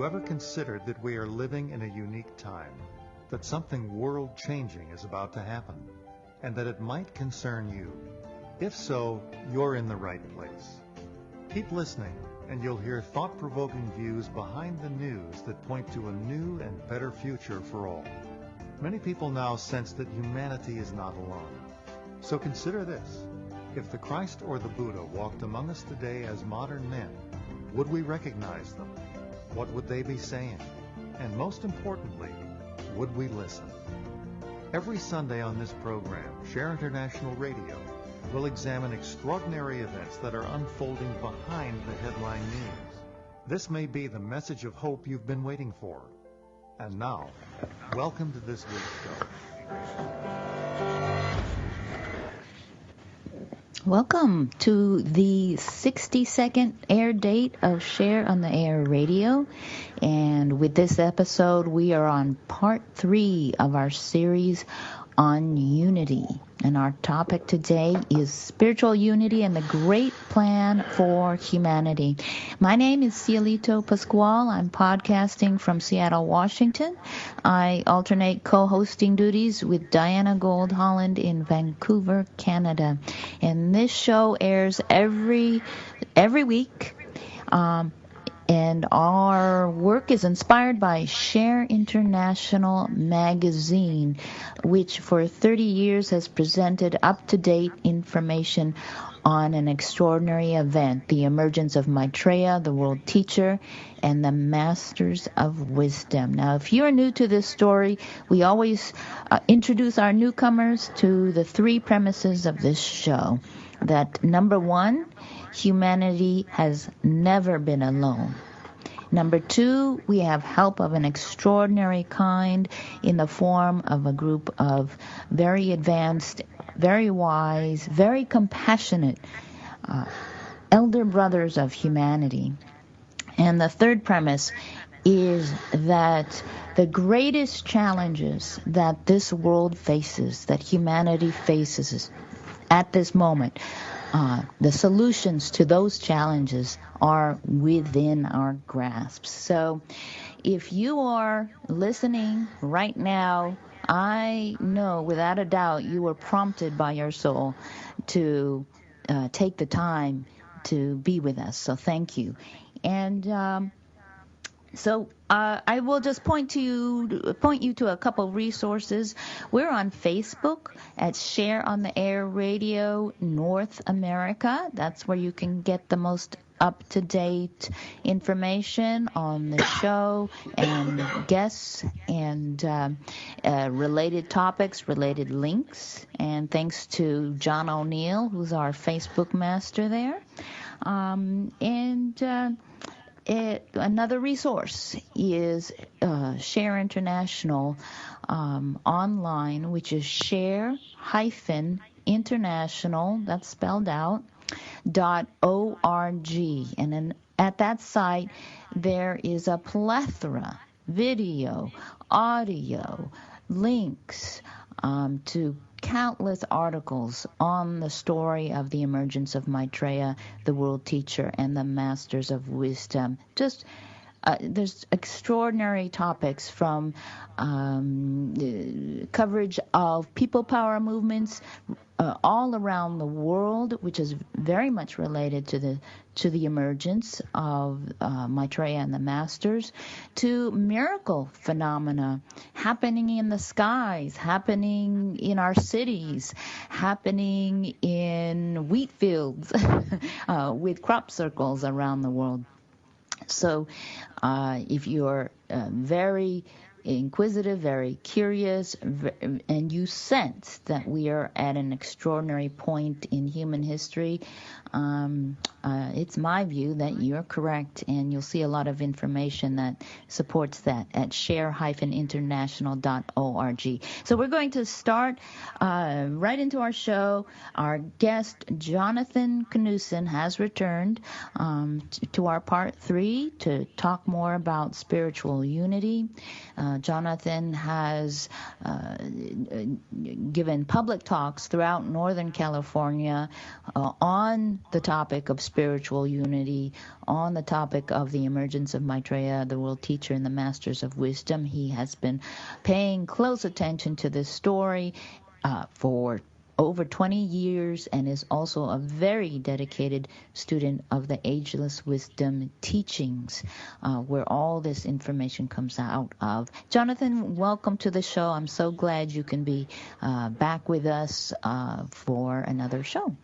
you ever considered that we are living in a unique time, that something world-changing is about to happen, and that it might concern you? If so, you're in the right place. Keep listening, and you'll hear thought-provoking views behind the news that point to a new and better future for all. Many people now sense that humanity is not alone. So consider this. If the Christ or the Buddha walked among us today as modern men, would we recognize them? What would they be saying? And most importantly, would we listen? Every Sunday on this program, Share International Radio, we'll examine extraordinary events that are unfolding behind the headline news. This may be the message of hope you've been waiting for. And now, welcome to this week's show. Welcome to the 60-second air date of Share on the Air Radio. And with this episode, we are on part 3 of our series on unity. And our topic today is spiritual unity and the great plan for humanity. My name is Cielito Pascual. I'm podcasting from Seattle, Washington. I alternate co-hosting duties with Diana Gold Holland in Vancouver, Canada. And this show airs every week. And our work is inspired by Share International magazine, which for 30 years has presented up-to-date information on an extraordinary event, the emergence of Maitreya, the World Teacher, and the Masters of Wisdom. Now, if you're new to this story, we always introduce our newcomers to the 3 premises of this show. That number 1, humanity has never been alone. Number 2, we have help of an extraordinary kind in the form of a group of very advanced, very wise, very compassionate elder brothers of humanity. And the 3rd premise is that the greatest challenges that this world faces, that humanity faces at this moment, the solutions to those challenges are within our grasp. So if you are listening right now, I know without a doubt you were prompted by your soul to take the time to be with us. So thank you. And So I will just point you to a couple of resources. We're on Facebook at Share on the Air Radio North America. That's where you can get the most up-to-date information on the show and guests and related topics, related links. And thanks to John O'Neill, who's our Facebook master there. Another resource is Share International online, which is share-international, that's spelled out, .org. And then at that site, there is a plethora, video, audio, links to countless articles on the story of the emergence of Maitreya, the World Teacher, and the Masters of Wisdom. Just there's extraordinary topics from coverage of people power movements all around the world, which is very much related to the emergence of Maitreya and the Masters, to miracle phenomena happening in the skies, happening in our cities, happening in wheat fields with crop circles around the world. So if you're very inquisitive, very curious, and you sense that we are at an extraordinary point in human history, it's my view that you're correct, and you'll see a lot of information that supports that at share-international.org. So we're going to start right into our show. Our guest, Jonathan Knudsen, has returned to our part 3 to talk more about spiritual unity. Jonathan has given public talks throughout Northern California on the topic of spiritual unity, on the topic of the emergence of Maitreya, the World Teacher, and the Masters of Wisdom. He has been paying close attention to this story for over 20 years and is also a very dedicated student of the Ageless Wisdom teachings, where all this information comes out of. Jonathan, welcome to the show. I'm so glad you can be back with us for another show.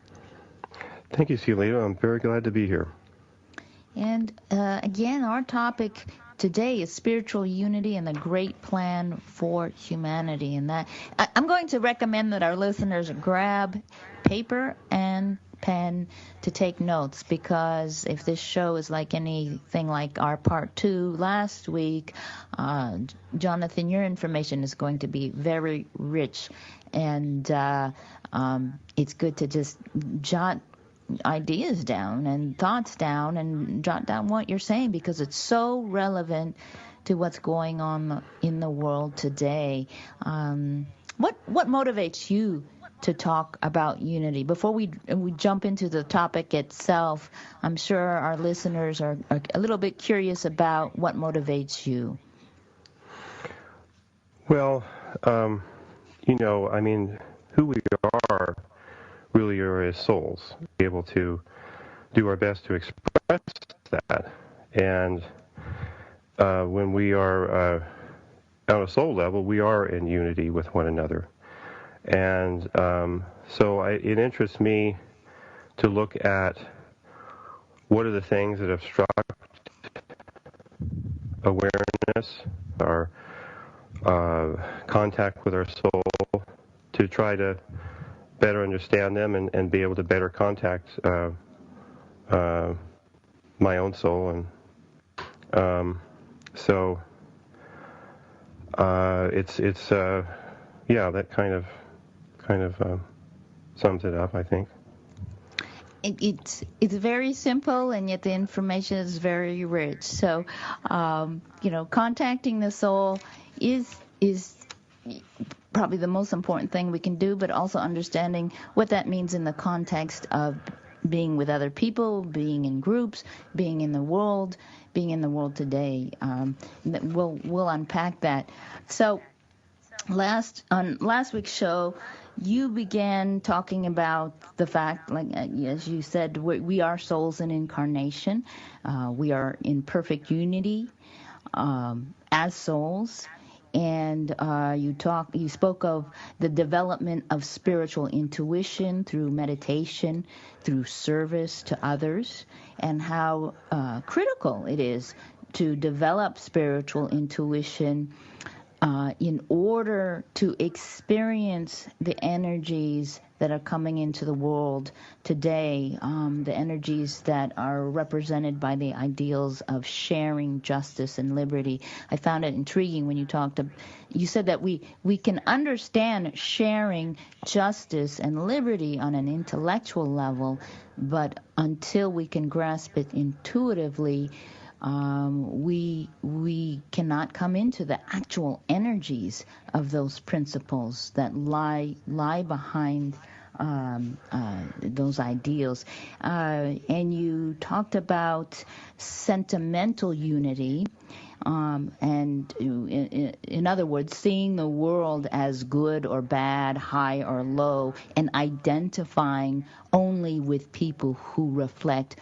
Thank you, Cielito. I'm very glad to be here. And again, our topic today is spiritual unity and the great plan for humanity. And that I'm going to recommend that our listeners grab paper and pen to take notes, because if this show is like anything like our part 2 last week, Jonathan, your information is going to be very rich, and it's good to just jot ideas down and thoughts down and jot down what you're saying, because it's so relevant to what's going on in the world today. What motivates you to talk about unity? Before we jump into the topic itself, I'm sure our listeners are a little bit curious about what motivates you. Well, who we are really are as souls, be able to do our best to express that. And when we are on a soul level, we are in unity with one another. And so it interests me to look at what are the things that obstruct awareness, our contact with our soul, to try to better understand them and be able to better contact my own soul. And so that kind of sums it up, I think. It's very simple, and yet the information is very rich. So, contacting the soul is probably the most important thing we can do, but also understanding what that means in the context of being with other people, being in groups, being in the world today. We'll unpack that. So last week's show, you began talking about the fact, like as you said, we are souls in incarnation. We are in perfect unity as souls. And you spoke of the development of spiritual intuition through meditation, through service to others, and how critical it is to develop spiritual intuition in order to experience the energies that are coming into the world today, the energies that are represented by the ideals of sharing, justice, and liberty. I found it intriguing when you said that we can understand sharing, justice, and liberty on an intellectual level, but until we can grasp it intuitively, we cannot come into the actual energies of those principles that lie behind those ideals. And you talked about sentimental unity, and in other words, seeing the world as good or bad, high or low, and identifying only with people who reflect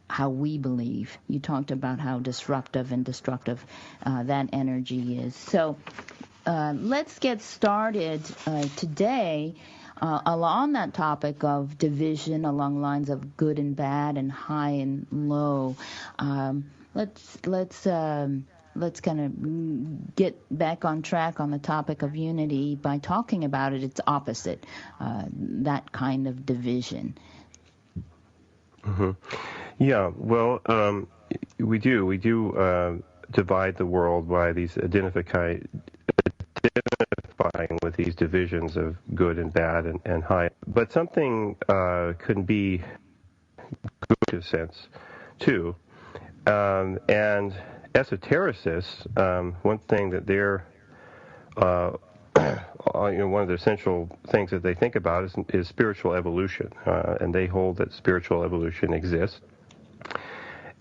how we believe. You talked about how disruptive and destructive that energy is. So let's get started today along that topic of division along lines of good and bad and high and low. Let's kind of get back on track on the topic of unity by talking about its opposite, that kind of division. Mm-hmm. Yeah, well, we do divide the world by these identifying with these divisions of good and bad and high. But something can be good in a sense, too. And esotericists, one thing that they're one of the essential things that they think about is spiritual evolution, and they hold that spiritual evolution exists,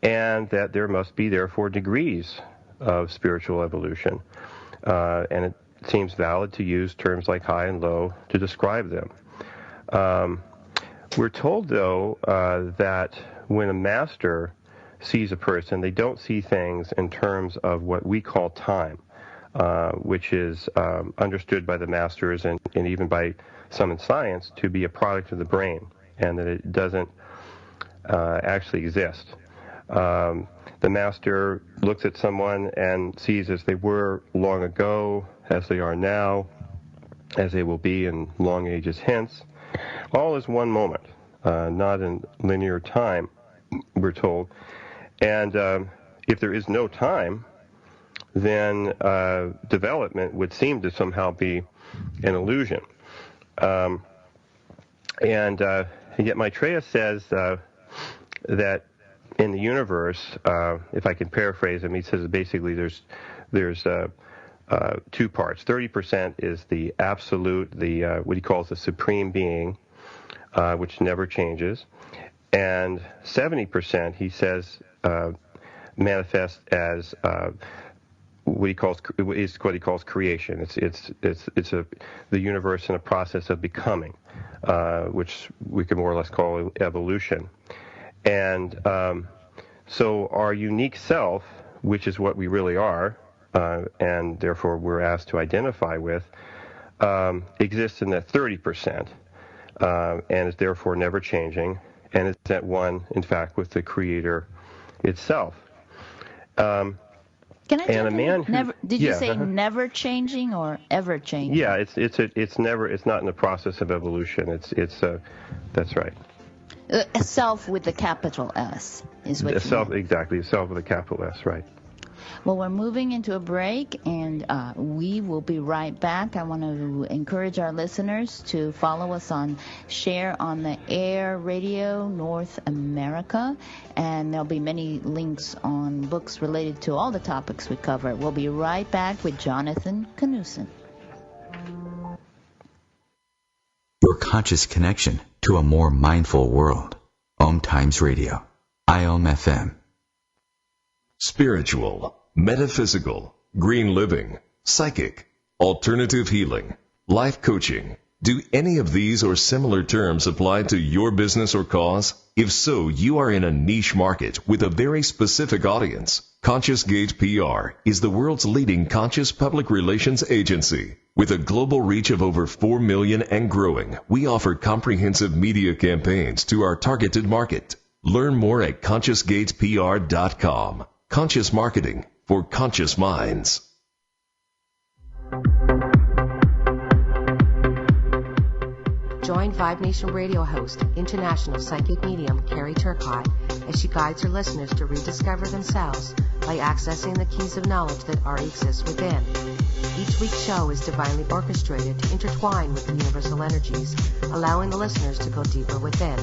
and that there must be therefore degrees of spiritual evolution, and it seems valid to use terms like high and low to describe them. We're told, though, that when a master sees a person, they don't see things in terms of what we call time, which is understood by the masters and even by some in science to be a product of the brain, and that it doesn't actually exist. The master looks at someone and sees as they were long ago, as they are now, as they will be in long ages hence. All is one moment, not in linear time, we're told. And if there is no time, then development would seem to somehow be an illusion. And yet Maitreya says that in the universe, if I can paraphrase him, he says basically there's 2 parts. 30% is the absolute, what he calls the supreme being, which never changes, and 70% he says manifests as what he calls creation. It's the universe in a process of becoming, which we can more or less call evolution. And so our unique self, which is what we really are, and therefore we're asked to identify with, exists in that 30%, and is therefore never changing, and is at one, in fact, with the Creator itself. Can I and a man who, did you say never changing or ever changing? Yeah, it's not in the process of evolution. That's right. Self with the capital S is what you Self, meant. exactly. Self with a capital S, right. Well, we're moving into a break, and we will be right back. I want to encourage our listeners to follow us on Share on the Air Radio North America, and there'll be many links on books related to all the topics we cover. We'll be right back with Jonathan Knudsen. Your conscious connection to a more mindful world. OMTimes Radio. IOM FM. Spiritual, metaphysical, green living, psychic, alternative healing, life coaching. Do any of these or similar terms apply to your business or cause? If so, you are in a niche market with a very specific audience. Conscious Gate PR is the world's leading conscious public relations agency. With a global reach of over 4 million and growing, we offer comprehensive media campaigns to our targeted market. Learn more at ConsciousGatePR.com. Conscious marketing for conscious minds. Join Vibe Nation radio host, international psychic medium Carrie Turcotte, as she guides her listeners to rediscover themselves by accessing the keys of knowledge that already exist within. Each week's show is divinely orchestrated to intertwine with the universal energies, allowing the listeners to go deeper within.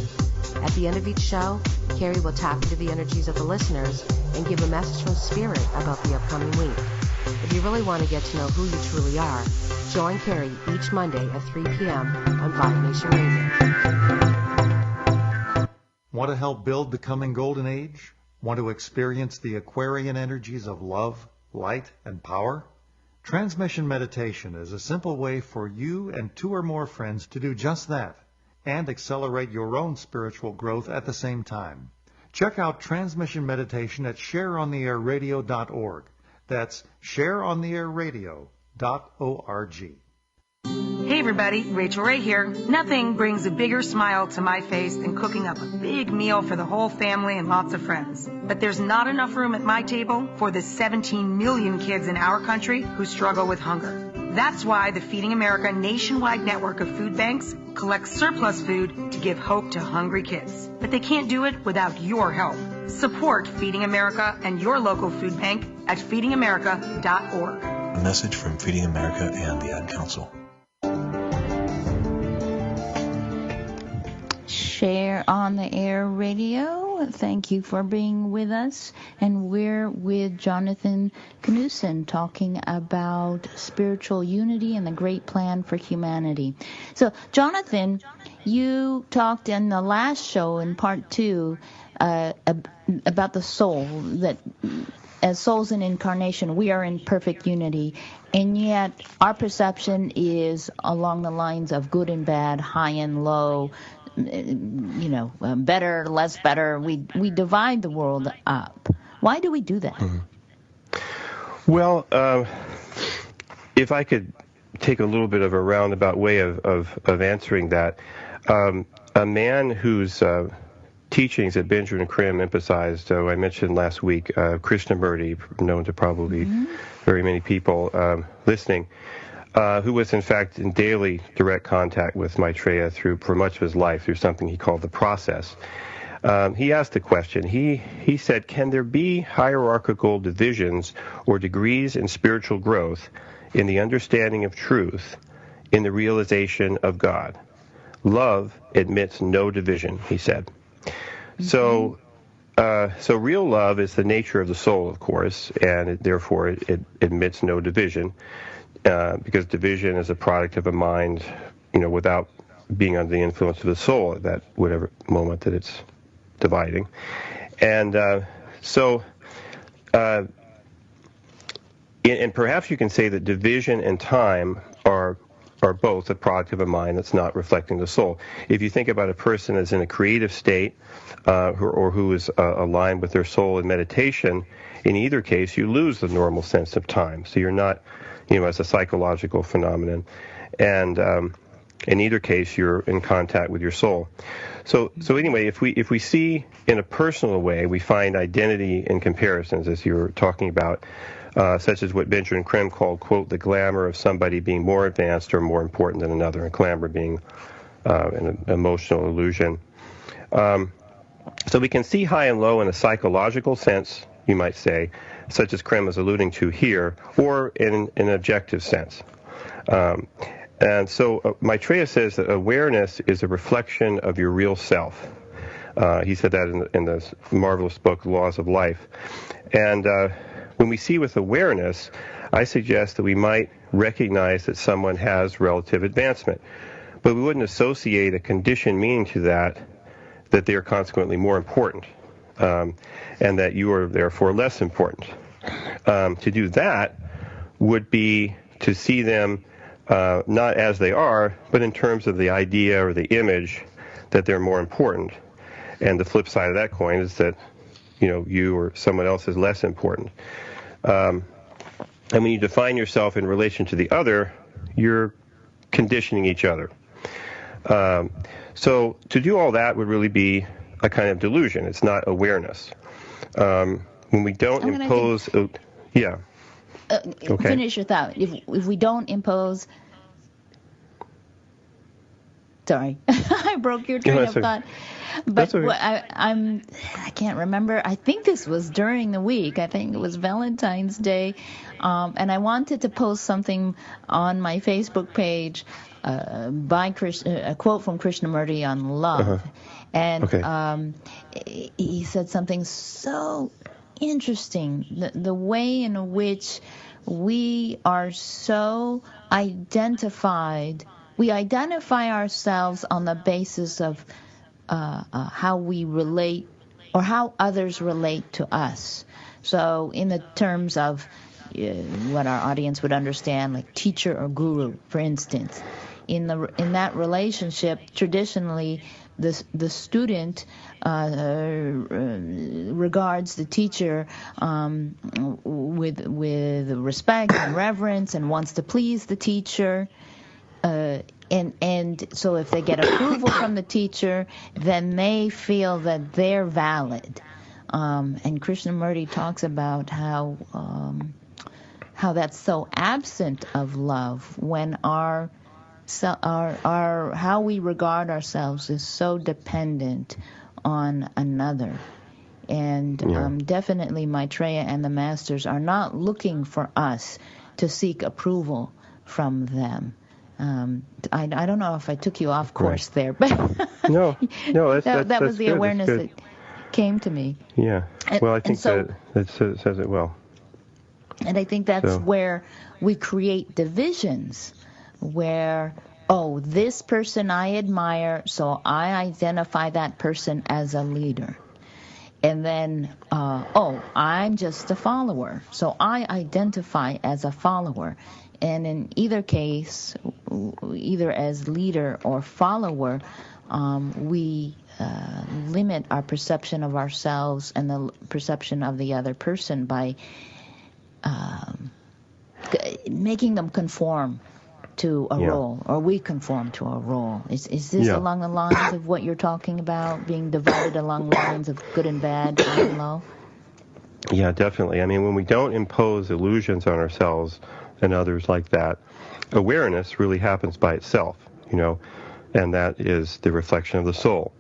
At the end of each show, Carrie will tap into the energies of the listeners and give a message from Spirit about the upcoming week. If you really want to get to know who you truly are, join Carrie each Monday at 3 p.m. on Vibe Nation Radio. Want to help build the coming golden age? Want to experience the Aquarian energies of love, light, and power? Transmission meditation is a simple way for you and 2 or more friends to do just that and accelerate your own spiritual growth at the same time. Check out Transmission Meditation at shareontheairradio.org. That's shareontheairradio.org. Hey everybody, Rachel Ray here. Nothing brings a bigger smile to my face than cooking up a big meal for the whole family and lots of friends. But there's not enough room at my table for the 17 million kids in our country who struggle with hunger. That's why the Feeding America nationwide network of food banks collects surplus food to give hope to hungry kids. But they can't do it without your help. Support Feeding America and your local food bank at feedingamerica.org. A message from Feeding America and the Ad Council. Share on the Air Radio. Thank you for being with us. And we're with Jonathan Knudsen talking about spiritual unity and the great plan for humanity. So, Jonathan, you talked in the last show in part 2 about the soul, that as souls in incarnation, we are in perfect unity, and yet our perception is along the lines of good and bad, high and low, better, less better. We divide the world up. Why do we do that? Mm-hmm. Well, if I could take a little bit of a roundabout way of answering that, a man whose teachings that Benjamin Krim emphasized, I mentioned last week, Krishnamurti, known to probably very many people listening, who was in fact in daily direct contact with Maitreya for much of his life through something he called the process. He asked the question, he said, can there be hierarchical divisions or degrees in spiritual growth in the understanding of truth, in the realization of God? Love admits no division, he said. So real love is the nature of the soul, of course, and therefore it admits no division, because division is a product of a mind, without being under the influence of the soul at that whatever moment that it's dividing. And and perhaps you can say that division and time are both a product of a mind that's not reflecting the soul. If you think about a person as in a creative state, or who is aligned with their soul in meditation, in either case you lose the normal sense of time. So you're not, as a psychological phenomenon, and in either case you're in contact with your soul. So anyway, if we see in a personal way, we find identity in comparisons, as you were talking about. Such as what Benjamin Krim called, quote, the glamour of somebody being more advanced or more important than another, and glamour being an emotional illusion. So we can see high and low in a psychological sense, you might say, such as Krim is alluding to here, or in an objective sense. And so Maitreya says that awareness is a reflection of your real self. He said that in this marvelous book, Laws of Life. And when we see with awareness, I suggest that we might recognize that someone has relative advancement, but we wouldn't associate a conditioned meaning to that they are consequently more important, and that you are therefore less important. To do that would be to see them not as they are, but in terms of the idea or the image that they're more important. And the flip side of that coin is that you or someone else is less important. And when you define yourself in relation to the other, you're conditioning each other. So to do all that would really be a kind of delusion. It's not awareness. When we don't impose... Okay. Finish your thought. If we don't impose... Sorry, I broke your train of thought. But I can't remember. I think this was during the week. I think it was Valentine's Day, and I wanted to post something on my Facebook page by a quote from Krishnamurti on love, and he said something so interesting. The way in which we are so identified. We identify ourselves on the basis of how we relate or how others relate to us. So in the terms of what our audience would understand, like teacher or guru, for instance, in that relationship, traditionally the student regards the teacher with respect and reverence and wants to please the teacher. And so if they get approval from the teacher, then they feel that they're valid. And Krishnamurti talks about how that's so absent of love when our how we regard ourselves is so dependent on another. And definitely Maitreya and the masters are not looking for us to seek approval from them. I don't know if I took you off course there, but no, that was the good. awareness that came to me. Yeah. Well, I think that says it well. And I think that's where we create divisions, where, oh, this person I admire, so I identify that person as a leader. And then, oh, I'm just a follower, so I identify as a follower. And in either case, either as leader or follower, we limit our perception of ourselves and the perception of the other person by making them conform to a role, or we conform to a role. Is this along the lines of what you're talking about, being divided along lines of good and bad, high and low? Yeah, definitely. I mean, when we don't impose illusions on ourselves and others like that, awareness really happens by itself, and that is the reflection of the soul.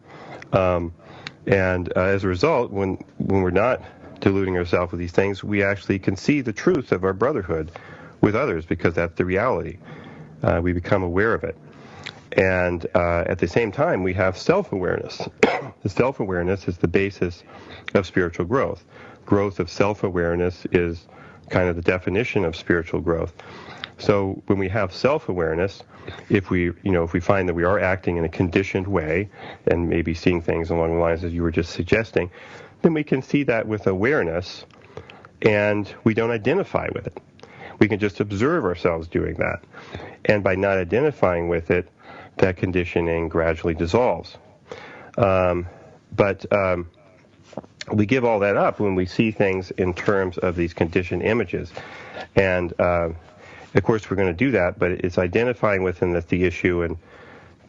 And as a result, when we're not deluding ourselves with these things, we actually can see the truth of our brotherhood with others, because that's the reality. We become aware of it. And at the same time, we have self-awareness. The self-awareness is the basis of spiritual growth. Growth of self-awareness is kind of the definition of spiritual growth. So when we have self-awareness, if we find that we are acting in a conditioned way and maybe seeing things along the lines as you were just suggesting, then we can see that with awareness, and we don't identify with it. We can just observe ourselves doing that. And by not identifying with it, that conditioning gradually dissolves. But we give all that up when we see things in terms of these conditioned images. And, of course, we're going to do that, but it's identifying with them that's the issue, and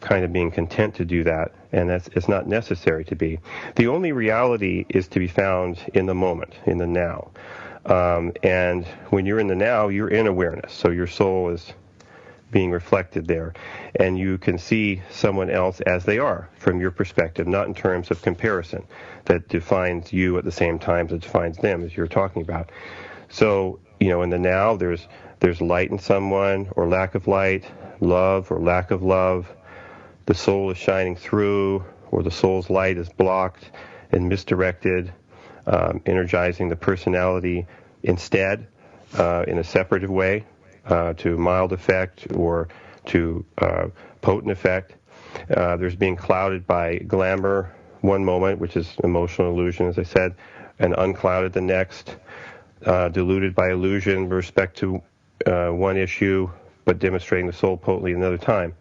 kind of being content to do that. And it's not necessary to be. The only reality is to be found in the moment, in the now. And when you're in the now, you're in awareness. So your soul is being reflected there. And you can see someone else as they are from your perspective, not in terms of comparison that defines you at the same time as it defines them, as you're talking about. So, in the now, there's light in someone or lack of light, love or lack of love. The soul is shining through, or the soul's light is blocked and misdirected, energizing the personality instead in a separative way to mild effect or to potent effect. There's being clouded by glamour one moment, which is emotional illusion, as I said, and unclouded the next, deluded by illusion with respect to one issue, but demonstrating the soul potently another time.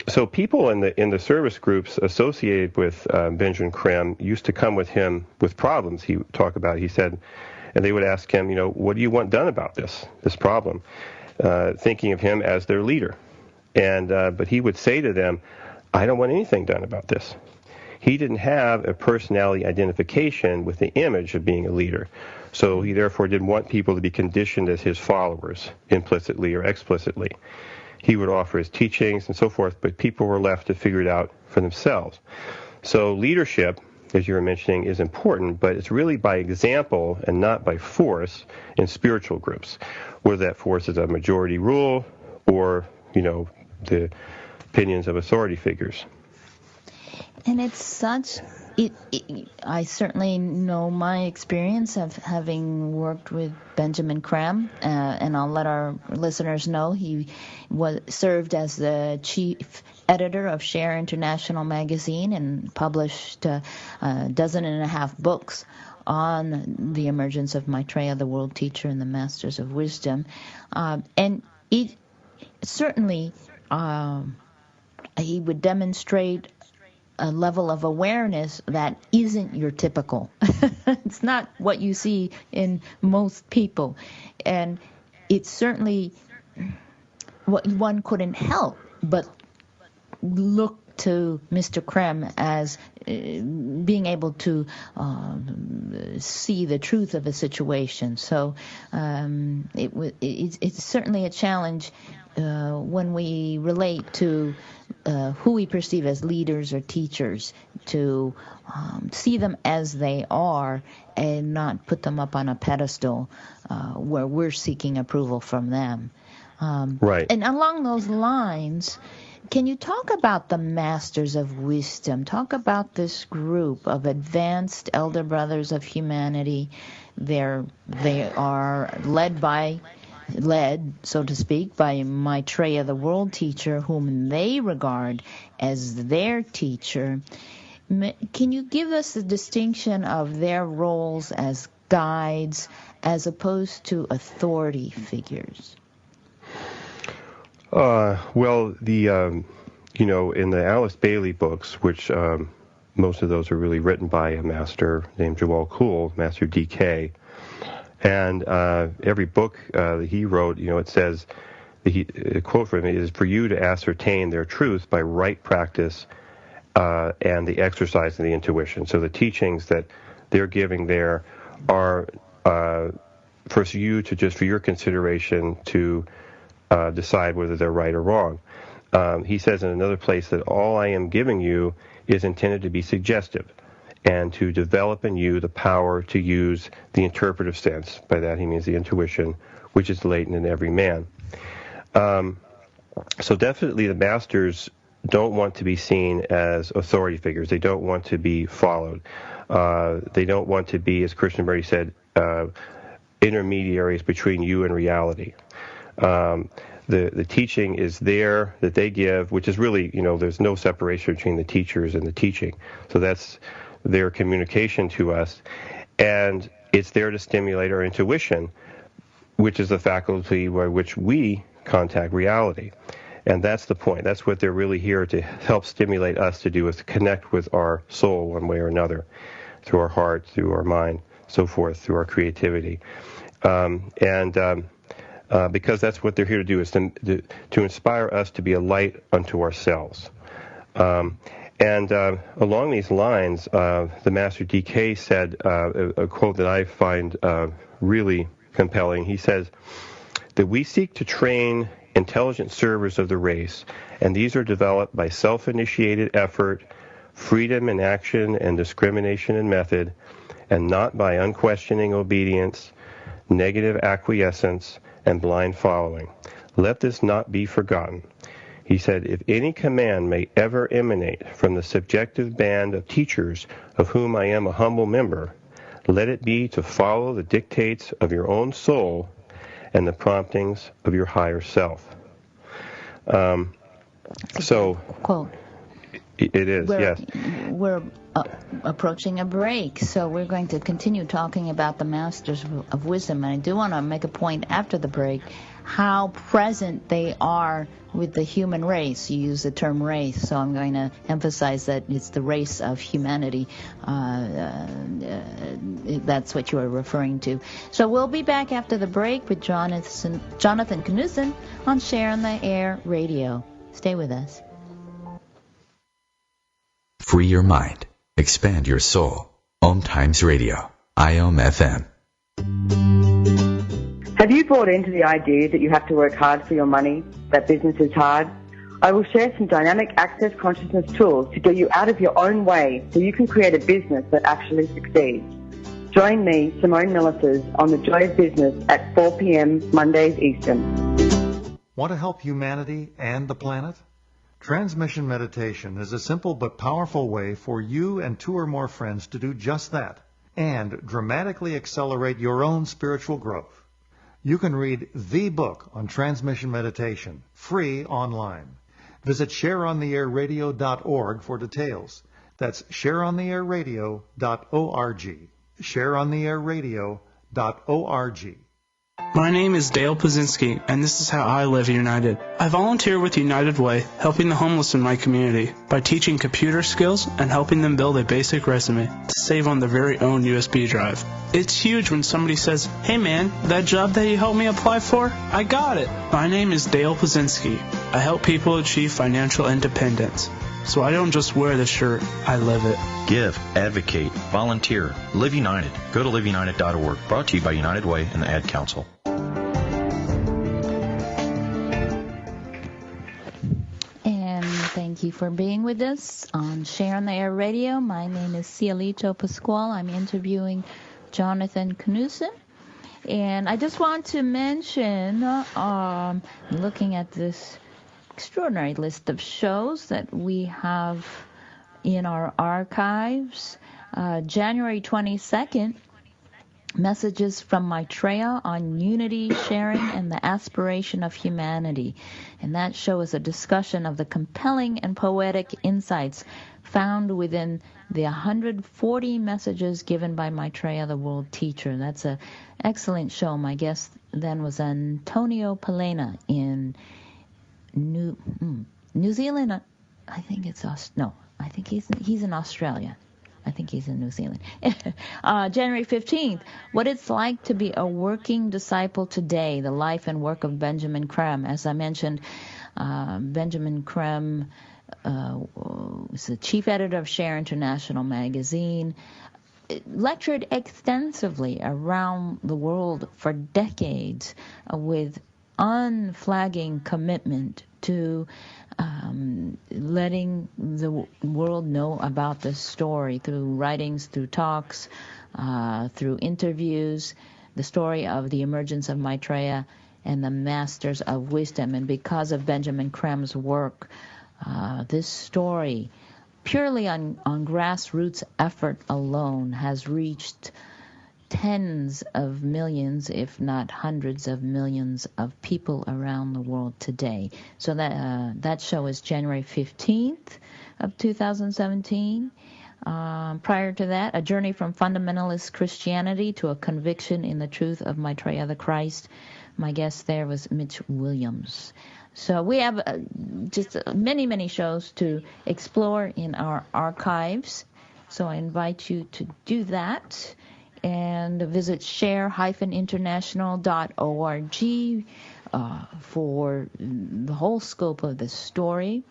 So people in the service groups associated with Benjamin Creme used to come with him with problems. He talked about. He said, and they would ask him, what do you want done about this problem? Thinking of him as their leader, but he would say to them, I don't want anything done about this. He didn't have a personality identification with the image of being a leader, so he therefore didn't want people to be conditioned as his followers, implicitly or explicitly. He would offer his teachings and so forth, but people were left to figure it out for themselves. So leadership, as you were mentioning, is important, but it's really by example and not by force in spiritual groups, whether that force is a majority rule or, the opinions of authority figures. And it's such... I certainly know my experience of having worked with Benjamin Creme, and I'll let our listeners know he served as the chief editor of Share International magazine and published a dozen and a half books on the emergence of Maitreya the World Teacher and the Masters of Wisdom. And he certainly he would demonstrate a level of awareness that isn't your typical. It's not what you see in most people. And it's certainly what one couldn't help but look to Mr. Creme as being able to see the truth of a situation. So it's certainly a challenge when we relate to who we perceive as leaders or teachers, to see them as they are and not put them up on a pedestal where we're seeking approval from them. Right. And along those lines, can you talk about the Masters of Wisdom? Talk about this group of advanced elder brothers of humanity. They are led, so to speak, by Maitreya the World Teacher, whom they regard as their teacher. Can you give us the distinction of their roles as guides as opposed to authority figures? Well, in the Alice Bailey books, which most of those are really written by a master named Joel Kuhl, Master DK, and every book that he wrote, it says, a quote from it is, "For you to ascertain their truth by right practice and the exercise of the intuition." So the teachings that they're giving there are for you to just for your consideration to decide whether they're right or wrong. He says in another place that all I am giving you is intended to be suggestive and to develop in you the power to use the interpretive sense. By that he means the intuition, which is latent in every man. So definitely the masters don't want to be seen as authority figures. They don't want to be followed. They don't want to be, as Krishnamurti said, intermediaries between you and reality. The teaching is there that they give, which is really, there's no separation between the teachers and the teaching. So that's their communication to us, and it's there to stimulate our intuition, which is the faculty by which we contact reality. And that's the point. That's what they're really here to help stimulate us to do, is to connect with our soul one way or another, through our heart, through our mind, so forth, through our creativity. Because that's what they're here to do, is to inspire us to be a light unto ourselves. And along these lines, the Master DK said a quote that I find really compelling. He says that we seek to train intelligent servers of the race, and these are developed by self-initiated effort, freedom in action, and discrimination in method, and not by unquestioning obedience, negative acquiescence, and blind following. Let this not be forgotten. He said, if any command may ever emanate from the subjective band of teachers of whom I am a humble member, let it be to follow the dictates of your own soul and the promptings of your higher self. So, quote. It is, yes. We're approaching a break, so we're going to continue talking about the Masters of Wisdom. And I do want to make a point after the break, how present they are with the human race. You use the term race, so I'm going to emphasize that it's the race of humanity. That's what you are referring to. So we'll be back after the break with Jonathan Knudsen on Share on the Air Radio. Stay with us. Free your mind. Expand your soul. OMTimes Radio. IOM-FM. Have you bought into the idea that you have to work hard for your money, that business is hard? I will share some dynamic access consciousness tools to get you out of your own way so you can create a business that actually succeeds. Join me, Simone Millicers, on The Joy of Business at 4 p.m. Mondays Eastern. Want to help humanity and the planet? Transmission meditation is a simple but powerful way for you and 2 or more friends to do just that and dramatically accelerate your own spiritual growth. You can read the book on transmission meditation free online. Visit shareontheairradio.org for details. That's shareontheairradio.org. shareontheairradio.org. My name is Dale Pazinski, and this is how I live United. I volunteer with United Way, helping the homeless in my community by teaching computer skills and helping them build a basic resume to save on their very own USB drive. It's huge when somebody says, "Hey man, that job that you helped me apply for, I got it." My name is Dale Pazinski. I help people achieve financial independence. So I don't just wear the shirt, I live it. Give, advocate, volunteer, Live United. Go to liveunited.org. Brought to you by United Way and the Ad Council. And thank you for being with us on Share on the Air Radio. My name is Cielito Pascual. I'm interviewing Jonathan Knudsen. And I just want to mention, looking at this extraordinary list of shows that we have in our archives, January 22nd, Messages from Maitreya on Unity, Sharing, and the Aspiration of Humanity. And that show is a discussion of the compelling and poetic insights found within the 140 messages given by Maitreya the World Teacher. That's an excellent show. My guest then was Antonio Palena in New Zealand. I think he's in Australia. I think he's in New Zealand. January 15th, What It's Like to Be a Working Disciple Today, the life and work of Benjamin Creme. As I mentioned, Benjamin Creme is the chief editor of Share International magazine, lectured extensively around the world for decades with unflagging commitment to letting the world know about this story through writings, through talks, through interviews, the story of the emergence of Maitreya and the Masters of Wisdom. And because of Benjamin Creme's work, this story, purely on grassroots effort alone, has reached tens of millions, if not hundreds of millions of people around the world today. So that show is January 15th of 2017. Prior to that, A Journey from Fundamentalist Christianity to a Conviction in the Truth of Maitreya the Christ. My guest there was Mitch Williams. So we have just many, many shows to explore in our archives. So I invite you to do that. And visit share-international.org for the whole scope of the story.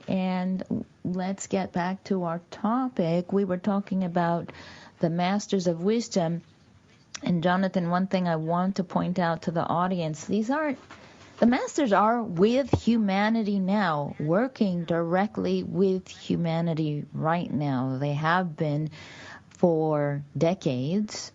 And let's get back to our topic. We were talking about the Masters of Wisdom. And Jonathan, one thing I want to point out to the audience, the Masters are with humanity now, working directly with humanity right now. They have been for decades.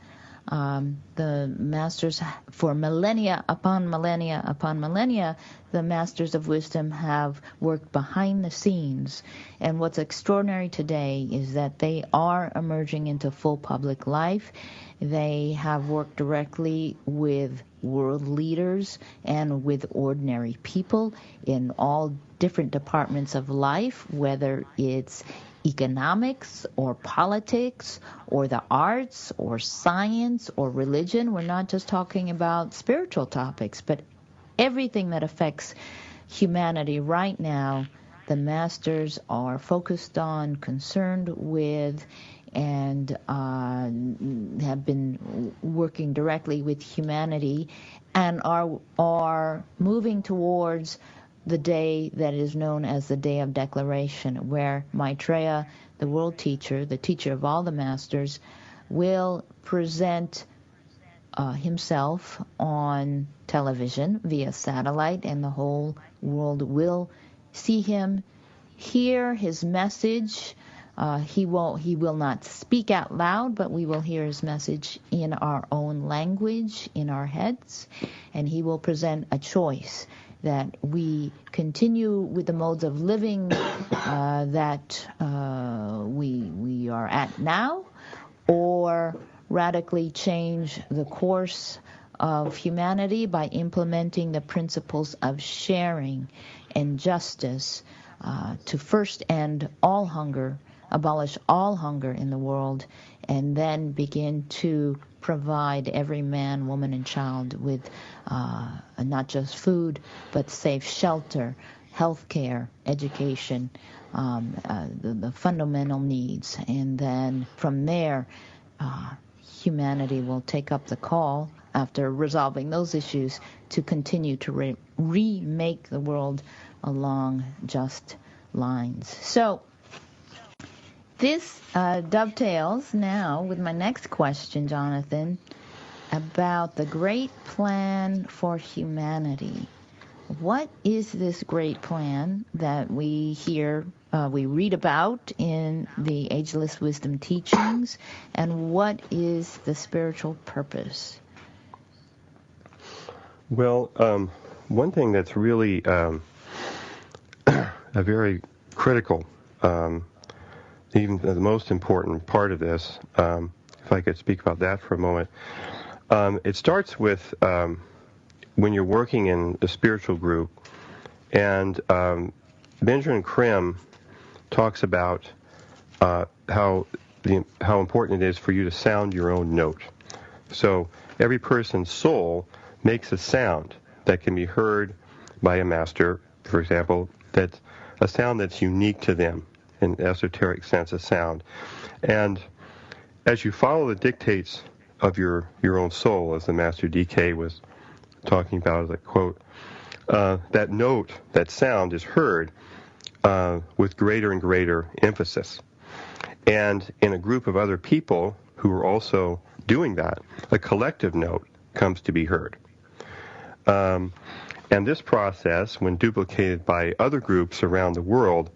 The Masters, for millennia upon millennia upon millennia, the Masters of Wisdom have worked behind the scenes. And what's extraordinary today is that they are emerging into full public life. They have worked directly with world leaders and with ordinary people in all different departments of life, whether it's economics or politics or the arts or science or religion. We're not just talking about spiritual topics, but everything that affects humanity right now, the Masters are focused on, concerned with, and have been working directly with humanity and are moving towards the day that is known as the Day of Declaration, where Maitreya, the World Teacher, the teacher of all the Masters, will present himself on television via satellite, and the whole world will see him, hear his message. He will not speak out loud, but we will hear his message in our own language, in our heads, and he will present a choice that we continue with the modes of living that we are at now, or radically change the course of humanity by implementing the principles of sharing and justice to first end all hunger, abolish all hunger in the world, and then begin to provide every man, woman, and child with not just food, but safe shelter, health care, education, the fundamental needs. And then from there, humanity will take up the call, after resolving those issues, to continue to remake the world along just lines. So this dovetails now with my next question, Jonathan, about the great plan for humanity. What is this great plan that we read about in the Ageless Wisdom teachings, and what is the spiritual purpose? Well, one thing that's really a very critical, even the most important part of this, if I could speak about that for a moment, it starts with when you're working in a spiritual group, and Benjamin Krim talks about how important it is for you to sound your own note. So every person's soul makes a sound that can be heard by a master, for example, that's a sound that's unique to them, in an esoteric sense of sound. And as you follow the dictates of your own soul, as the Master DK was talking about, as a quote, that note, that sound is heard with greater and greater emphasis. And in a group of other people who are also doing that, a collective note comes to be heard. And this process, when duplicated by other groups around the world,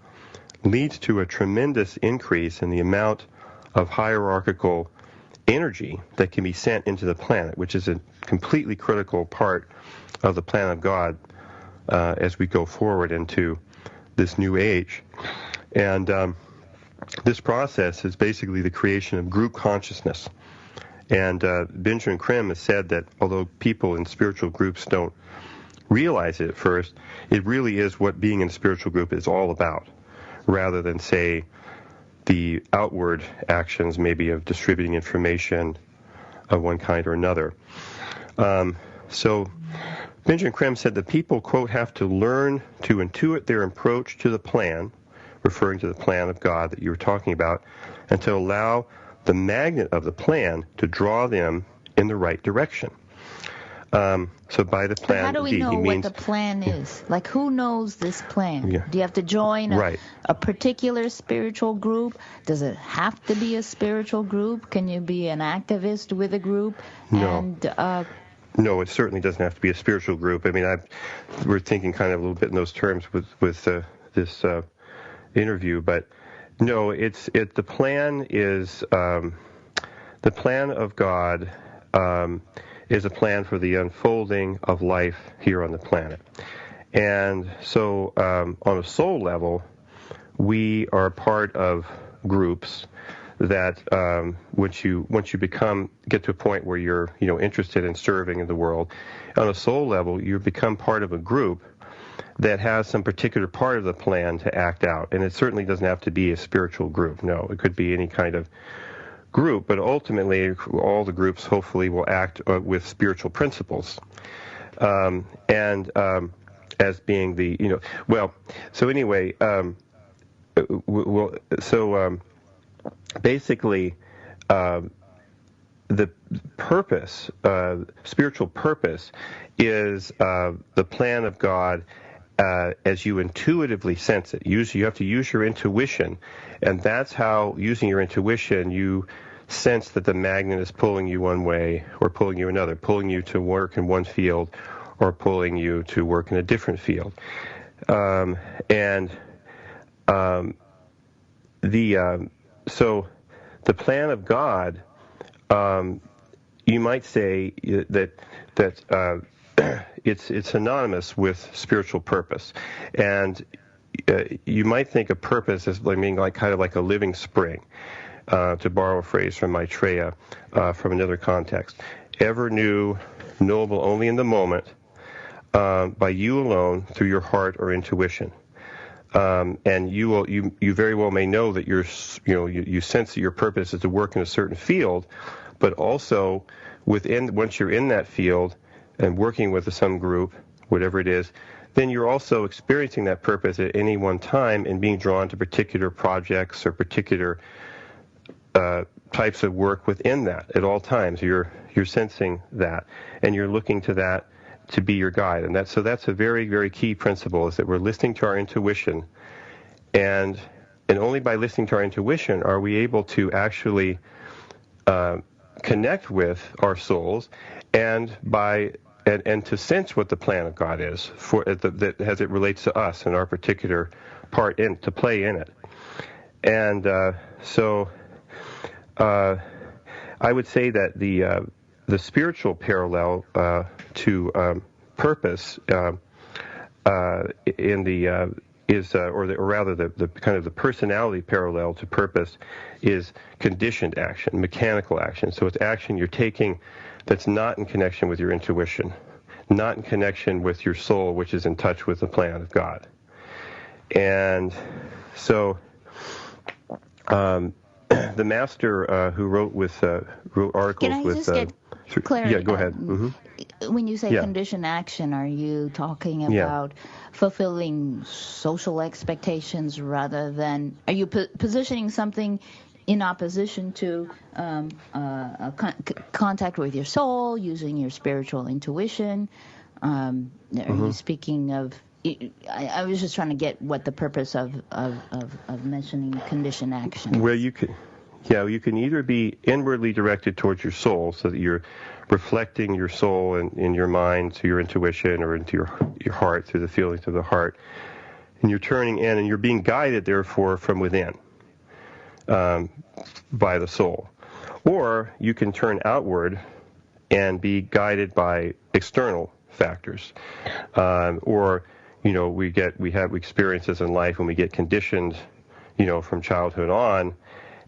leads to a tremendous increase in the amount of hierarchical energy that can be sent into the planet, which is a completely critical part of the plan of God as we go forward into this new age. And this process is basically the creation of group consciousness. And Benjamin Krim has said that although people in spiritual groups don't realize it at first, it really is what being in a spiritual group is all about, rather than, say, the outward actions maybe of distributing information of one kind or another. So Benjamin Krim said that people, quote, have to learn to intuit their approach to the plan, referring to the plan of God that you were talking about, and to allow the magnet of the plan to draw them in the right direction. So by the plan, how do we know what the plan is? Like, who knows this plan? Yeah. Do you have to join Right. a particular spiritual group? Does it have to be a spiritual group? Can you be an activist with a group? No. And No, it certainly doesn't have to be a spiritual group. I mean, we're thinking kind of a little bit in those terms with this interview, but no, the plan is the plan of God. Is a plan for the unfolding of life here on the planet. And so on a soul level, we are part of groups that once you get to a point where you're interested in serving in the world, on a soul level, you become part of a group that has some particular part of the plan to act out. And it certainly doesn't have to be a spiritual group. No, it could be any kind of group, but ultimately all the groups hopefully will act with spiritual principles, and as being the so anyway, basically the purpose, spiritual purpose, is the plan of God as you intuitively sense it. You have to use your intuition, and that's how, using your intuition, you sense that the magnet is pulling you one way or pulling you another, pulling you to work in one field or pulling you to work in a different field. So the plan of God, you might say that it's synonymous with spiritual purpose, and you might think of purpose as kind of like a living spring. To borrow a phrase from Maitreya from another context, ever new, knowable only in the moment, by you alone through your heart or intuition. And you very well may know that you sense that your purpose is to work in a certain field, but also once you're in that field and working with some group, whatever it is, then you're also experiencing that purpose at any one time and being drawn to particular projects or particular types of work within that at all times. You're sensing that, and you're looking to that to be your guide. And that's a very, very key principle, is that we're listening to our intuition, and only by listening to our intuition are we able to actually connect with our souls, and to sense what the plan of God is that as it relates to us and our particular part to play in it. And so I would say that the spiritual parallel to purpose the kind of the personality parallel to purpose is conditioned action, mechanical action. So it's action you're taking that's not in connection with your intuition, not in connection with your soul, which is in touch with the plan of God. And so the master who wrote articles Can I with... just get clarity? Yeah, go ahead. When you say conditioned action, are you talking about fulfilling social expectations rather than... Are you positioning something in opposition to contact with your soul, using your spiritual intuition? Are you speaking of... I was just trying to get what the purpose of mentioning conditioned action is. Well, you can either be inwardly directed towards your soul, so that you're reflecting your soul in your mind to your intuition or into your heart through the feelings of the heart, and you're turning in and you're being guided, therefore, from within by the soul. Or you can turn outward and be guided by external factors, or we have experiences in life when we get conditioned, from childhood on,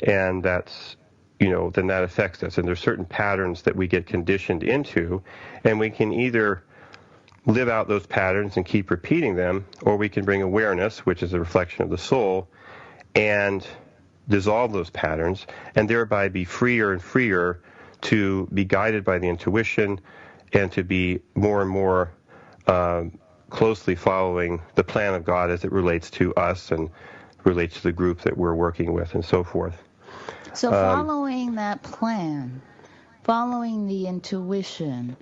and that's, then that affects us. And there's certain patterns that we get conditioned into, and we can either live out those patterns and keep repeating them, or we can bring awareness, which is a reflection of the soul, and dissolve those patterns, and thereby be freer and freer to be guided by the intuition and to be more and more closely following the plan of God as it relates to us and relates to the group that we're working with and so forth. So following that plan, following the intuition,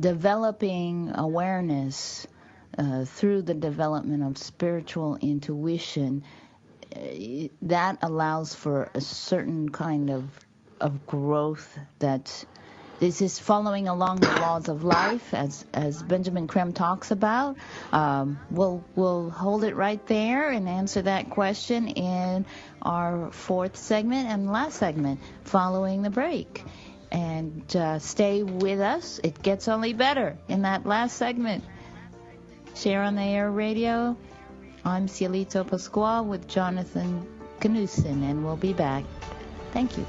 developing awareness through the development of spiritual intuition, that allows for a certain kind of growth that... This is following along the laws of life, as Benjamin Creme talks about. We'll hold it right there and answer that question in our fourth segment and last segment following the break. And stay with us. It gets only better in that last segment. Share on the Air Radio. I'm Cielito Pascual with Jonathan Knudsen, and we'll be back. Thank you.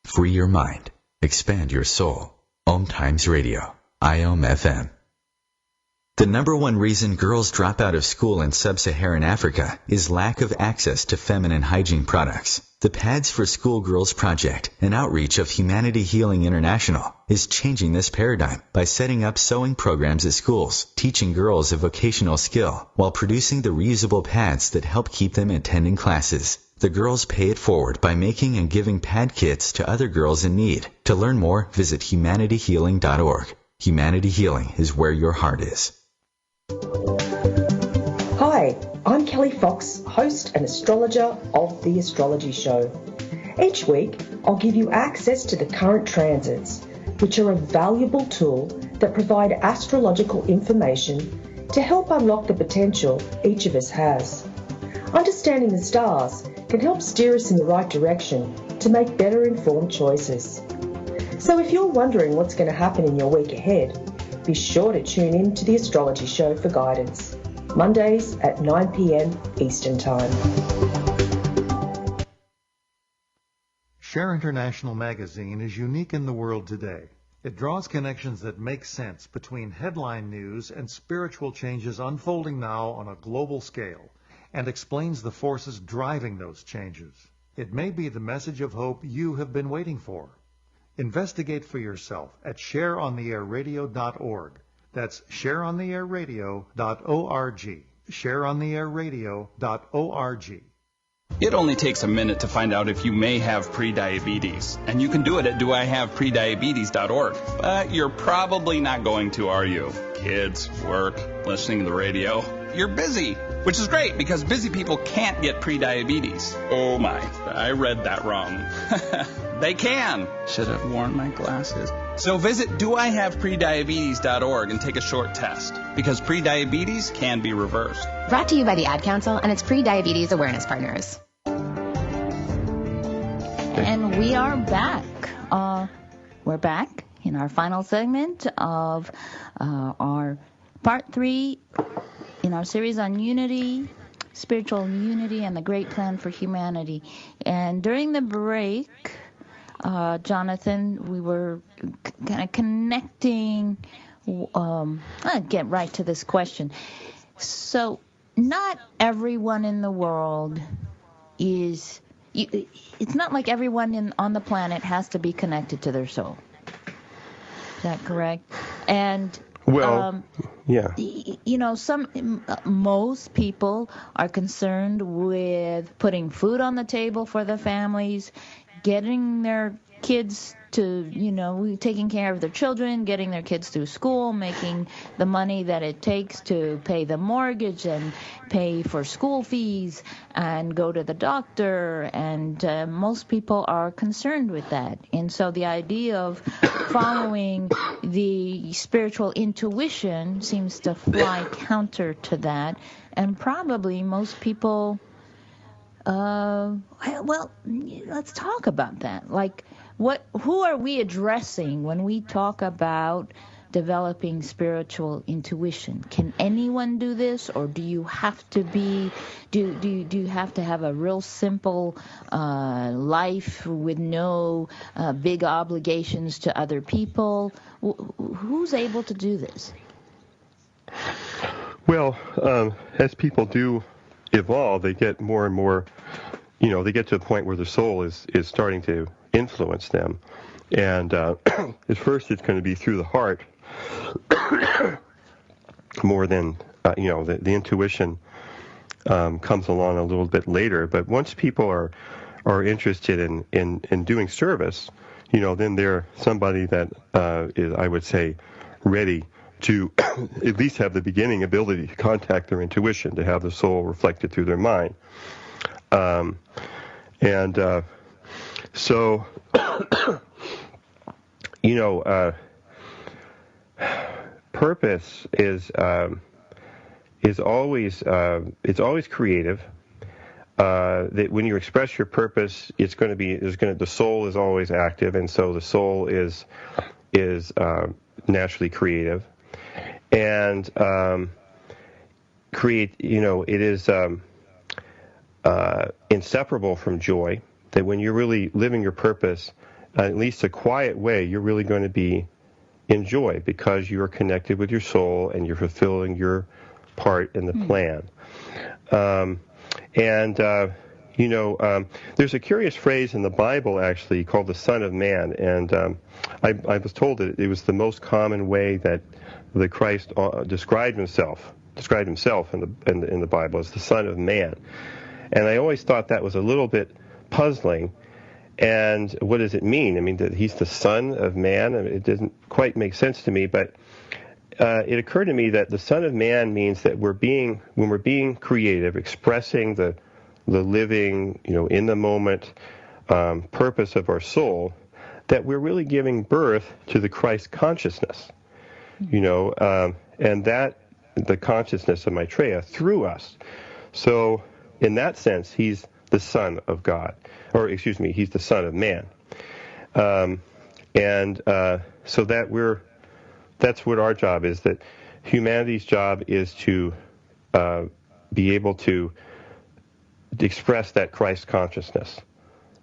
Free your mind. Expand your soul. OMTimes Radio. IOM-FM. The number one reason girls drop out of school in sub-Saharan Africa is lack of access to feminine hygiene products. The Pads for Schoolgirls Project, an outreach of Humanity Healing International, is changing this paradigm by setting up sewing programs at schools, teaching girls a vocational skill, while producing the reusable pads that help keep them attending classes. The girls pay it forward by making and giving pad kits to other girls in need. To learn more, visit humanityhealing.org. Humanity Healing is where your heart is. Hi, I'm Kelly Fox, host and astrologer of The Astrology Show. Each week, I'll give you access to the current transits, which are a valuable tool that provide astrological information to help unlock the potential each of us has. Understanding the stars can help steer us in the right direction to make better informed choices. So if you're wondering what's going to happen in your week ahead, be sure to tune in to The Astrology Show for guidance, Mondays at 9 p.m. Eastern Time. Share International Magazine is unique in the world today. It draws connections that make sense between headline news and spiritual changes unfolding now on a global scale, and explains the forces driving those changes. It may be the message of hope you have been waiting for. Investigate for yourself at shareontheairradio.org. That's shareontheairradio.org. Shareontheairradio.org. It only takes a minute to find out if you may have prediabetes, and you can do it at doihaveprediabetes.org. But you're probably not going to, are you? Kids, work, listening to the radio. You're busy, which is great because busy people can't get prediabetes. Oh my, I read that wrong. They can. Should have worn my glasses. So visit doihaveprediabetes.org and take a short test, because prediabetes can be reversed. Brought to you by the Ad Council and its pre-diabetes awareness partners. And we are back. We're back in our final segment of our part 3 in our series on unity, spiritual unity, and the great plan for humanity. And during the break, Jonathan, we were kind of connecting. I'll get right to this question. So, not everyone in the world is. It's not like everyone on the planet has to be connected to their soul. Is that correct? And well, yeah. Most people are concerned with putting food on the table for the families, getting their kids to, taking care of their children, getting their kids through school, making the money that it takes to pay the mortgage and pay for school fees and go to the doctor. And most people are concerned with that. And so the idea of following the spiritual intuition seems to fly counter to that. And probably most people, let's talk about that. Like, who are we addressing when we talk about developing spiritual intuition? Can anyone do this, or do you have to do you have to have a real simple life with no big obligations to other people? Who's able to do this? Well, as people do evolve, they get more and more, they get to a point where the soul is starting to influence them. And at first it's going to be through the heart more than, the intuition comes along a little bit later. But once people are interested in doing service, then they're somebody that is, I would say, ready to at least have the beginning ability to contact their intuition, to have the soul reflected through their mind. So, purpose is always it's always creative. That when you express your purpose, the soul is always active, and so the soul is naturally creative, and it is inseparable from joy. That when you're really living your purpose, at least a quiet way, you're really going to be in joy because you are connected with your soul and you're fulfilling your part in the plan. There's a curious phrase in the Bible actually called the Son of Man, and I was told that it was the most common way that the Christ described himself in the Bible as the Son of Man. And I always thought that was a little bit puzzling. And what does it mean? I mean, that he's the Son of Man? I mean, it doesn't quite make sense to me, but it occurred to me that the Son of Man means that when we're being creative, expressing the living, in the moment purpose of our soul, that we're really giving birth to the Christ consciousness, and that the consciousness of Maitreya through us. So in that sense, he's the Son of God, he's the Son of Man. So that's what our job is, that humanity's job is to be able to express that Christ consciousness.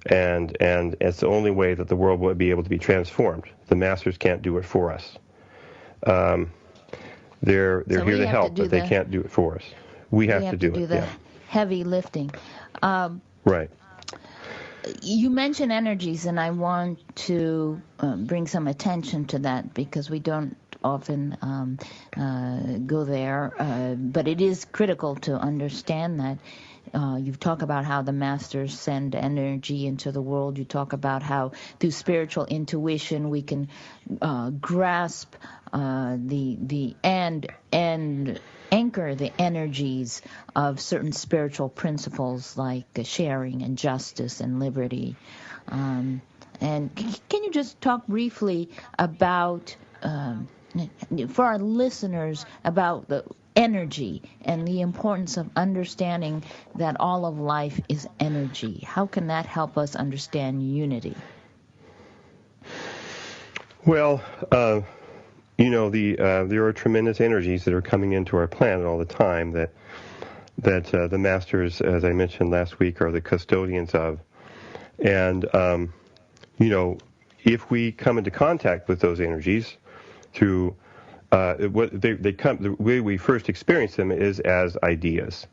And it's the only way that the world will be able to be transformed. The masters can't do it for us. They're here to help, but they can't do it for us. We have to do it. The heavy lifting. Right. You mentioned energies, and I want to bring some attention to that because we don't often go there, but it is critical to understand that. You talk about how the masters send energy into the world. You talk about how through spiritual intuition we can grasp and anchor the energies of certain spiritual principles like sharing and justice and liberty. And can you just talk briefly about, for our listeners, about energy and the importance of understanding that all of life is energy. How can that help us understand unity? Well, there are tremendous energies that are coming into our planet all the time that the masters, as I mentioned last week, are the custodians of. And, if we come into contact with those energies through the way we first experience them is as ideas.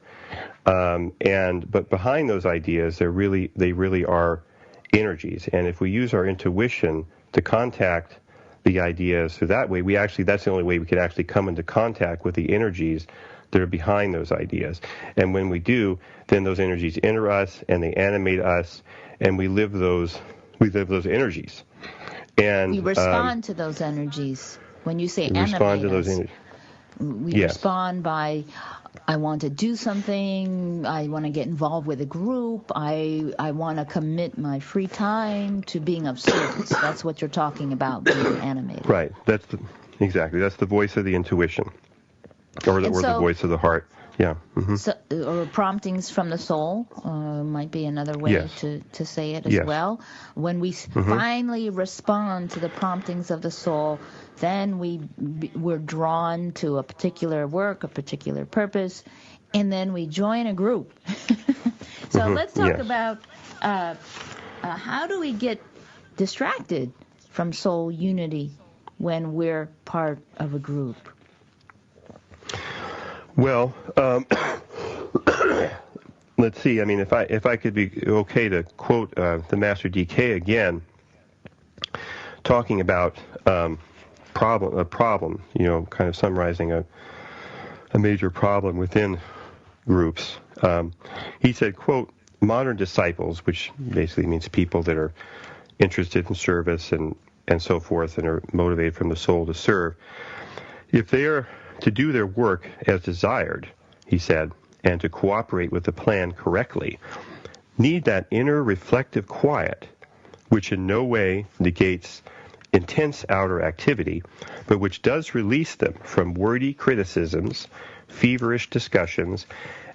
But behind those ideas, they really are energies. And if we use our intuition to contact the ideas through that way, that's the only way we can actually come into contact with the energies that are behind those ideas. And when we do, then those energies enter us and they animate us, and we live those energies. And we respond to those energies. When you say animate respond to those energies. We respond by, I want to do something, I want to get involved with a group, I want to commit my free time to being of service. That's what you're talking about, being animated. Right. Exactly. That's the voice of the intuition, or the voice of the heart. Yeah. Mm-hmm. So, or promptings from the soul might be another way to say it as well. When we finally respond to the promptings of the soul, then we're drawn to a particular work, a particular purpose, and then we join a group. So let's talk about how do we get distracted from soul unity when we're part of a group? Well, let's see. I mean, if I could be okay to quote the Master DK again, talking about a problem, kind of summarizing a major problem within groups. He said, quote, modern disciples, which basically means people that are interested in service and so forth and are motivated from the soul to serve, if they are to do their work as desired, he said, and to cooperate with the plan correctly, need that inner reflective quiet, which in no way negates intense outer activity, but which does release them from wordy criticisms, feverish discussions,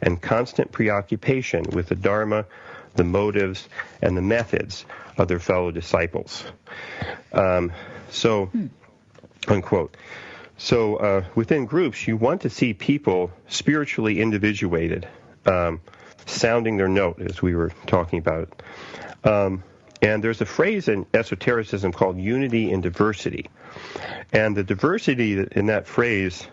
and constant preoccupation with the Dharma, the motives, and the methods of their fellow disciples. Unquote. So within groups, you want to see people spiritually individuated, sounding their note, as we were talking about. And there's a phrase in esotericism called unity in diversity. And the diversity in that phrase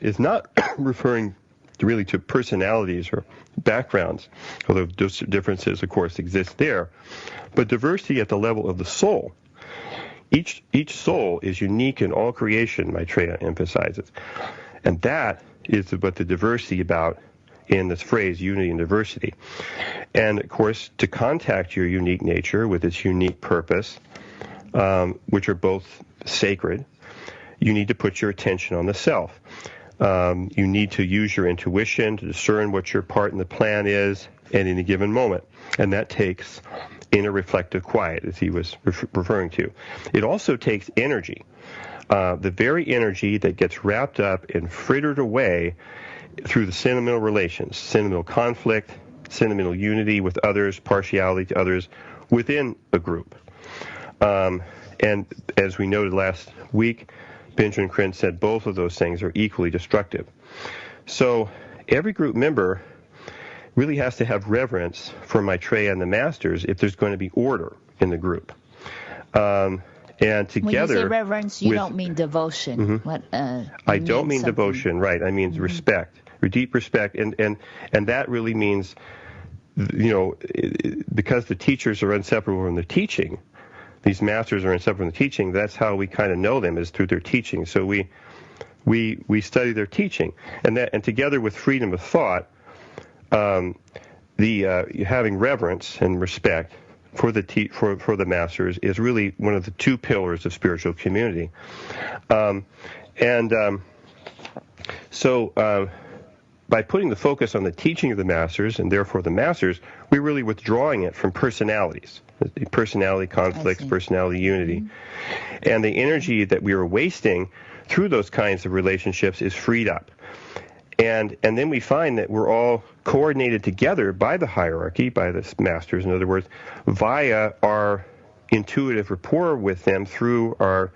is not referring really to personalities or backgrounds, although those differences, of course, exist there, but diversity at the level of the soul. Each soul is unique in all creation, Maitreya emphasizes. And that is what the diversity about in this phrase, unity and diversity. And, of course, to contact your unique nature with its unique purpose, which are both sacred, you need to put your attention on the self. You need to use your intuition to discern what your part in the plan is at any given moment. And that takes inner reflective quiet, as he was referring to. It also takes energy, the very energy that gets wrapped up and frittered away through the sentimental relations, sentimental conflict, sentimental unity with others, partiality to others within a group. And as we noted last week, Benjamin Krantz said both of those things are equally destructive. So every group member really has to have reverence for Maitreya and the Masters if there's going to be order in the group. And together, when you say reverence, you don't mean devotion. Mm-hmm. I don't mean devotion, right? I mean respect, deep respect, and that really means, because the teachers are inseparable from the teaching. These masters are inseparable from the teaching. That's how we kind of know them, is through their teaching. So we study their teaching, and together with freedom of thought. Having reverence and respect for the masters is really one of the two pillars of spiritual community. So by putting the focus on the teaching of the masters and therefore the masters, we're really withdrawing it from personalities, personality conflicts, personality unity. And the energy that we are wasting through those kinds of relationships is freed up. And then we find that we're all coordinated together by the hierarchy, by the masters, in other words, via our intuitive rapport with them through our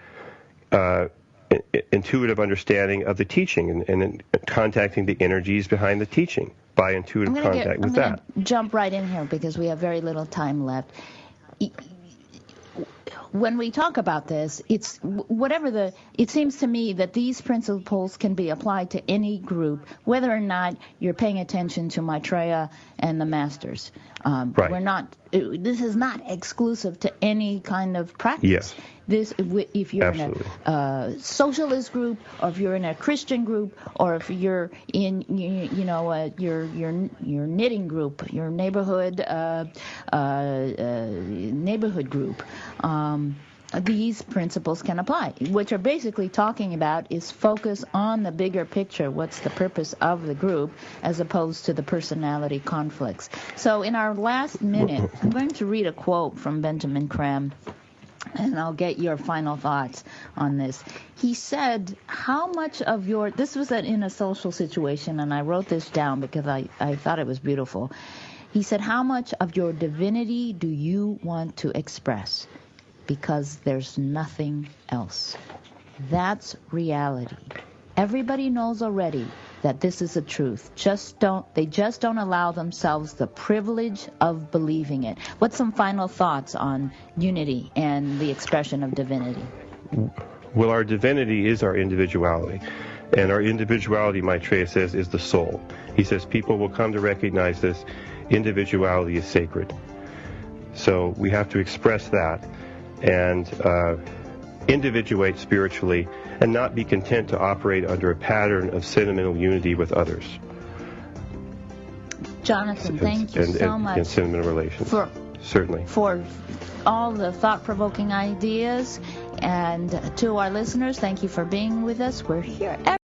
intuitive understanding of the teaching and contacting the energies behind the teaching by intuitive contact with that. I'm going to jump right in here because we have very little time left. When we talk about this, it seems to me that these principles can be applied to any group, whether or not you're paying attention to Maitreya and the masters. Right. This is not exclusive to any kind of practice. Yes. If you're Absolutely. in a socialist group, or if you're in a Christian group, or if you're in your knitting group, your neighborhood group, these principles can apply. What you're basically talking about is focus on the bigger picture. What's the purpose of the group, as opposed to the personality conflicts. So in our last minute, I'm going to read a quote from Benjamin Creme, and I'll get your final thoughts on this. He said, how much of your... This was in a social situation, and I wrote this down because I thought it was beautiful. He said, how much of your divinity do you want to express? Because there's nothing else. That's reality. Everybody knows already that this is the truth. They just don't allow themselves the privilege of believing it. What's some final thoughts on unity and the expression of divinity? Well, our divinity is our individuality. And our individuality, Maitreya says, is the soul. He says people will come to recognize this individuality is sacred. So we have to express that and individuate spiritually, and not be content to operate under a pattern of sentimental unity with others. Jonathan, thank you so much. In sentimental relations. Certainly. For all the thought-provoking ideas. And to our listeners, thank you for being with us. We're here every